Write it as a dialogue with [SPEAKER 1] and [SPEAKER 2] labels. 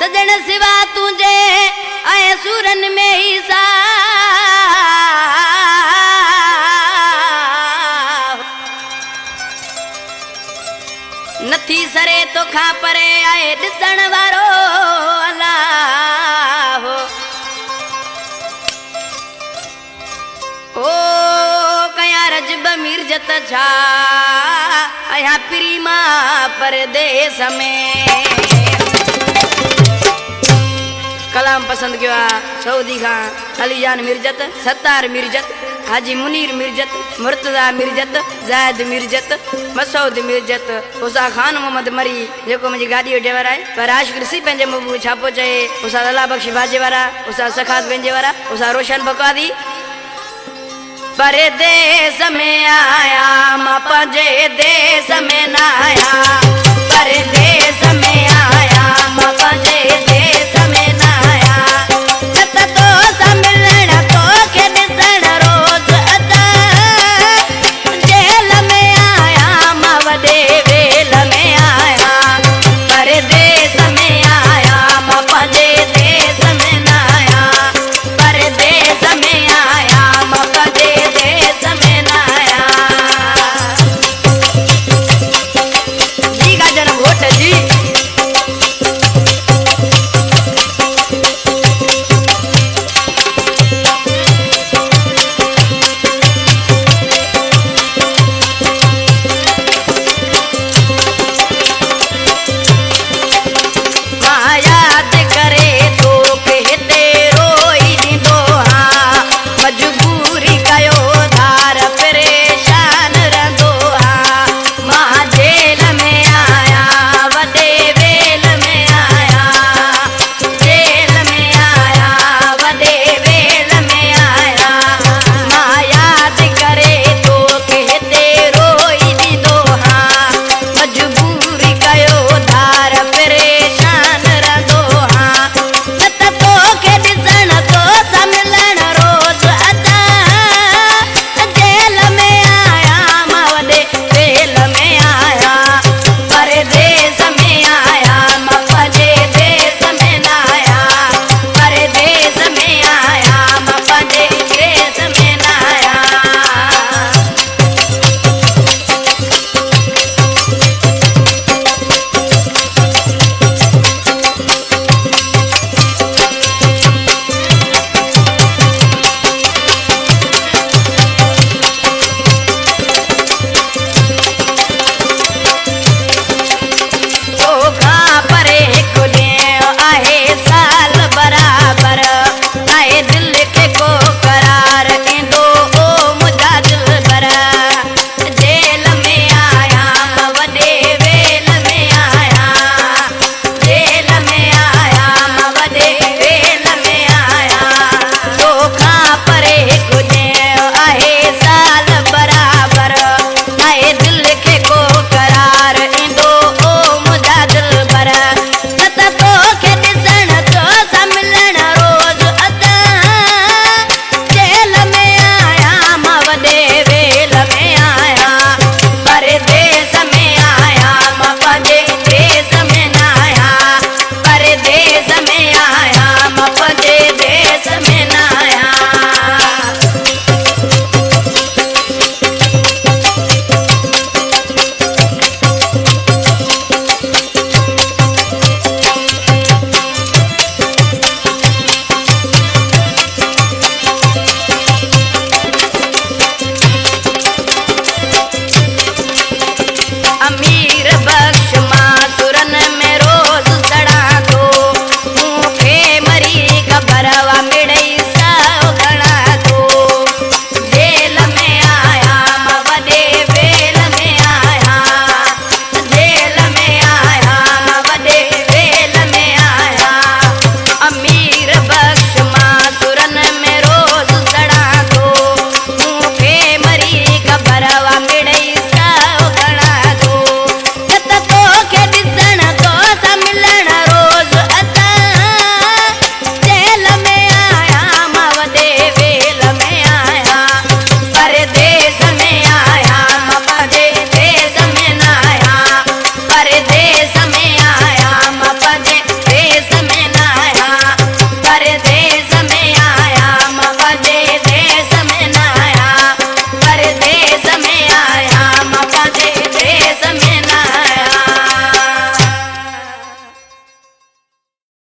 [SPEAKER 1] सजन सिवा तुझे आए सूरन में ही सा नथी सरे तो खा परे आए दिसण वारो अल्लाह ओ कया रजब मिर्जत छा आया प्रीमा परदेस में कलाम पसंद किया सऊदी खां अलीजान मिर्जत सत्तार मिर्जत हाजी मुनीर मिर्जत मुर्तजा मिर्जत जायद मिर्जत मसूद मिर्जत उसा खान मोहम्मद मरी जेको मुझी गाड़ी ड्राइवर है पर आशिक ऋषि पंजे मुबू छापो चाहे उसा अल्लाह बख्श बाजे वाला उसा सखात पंजे वाला उसा रोशन बकवादी परदेस में आया मां पंजे देश में ना आया परदेस में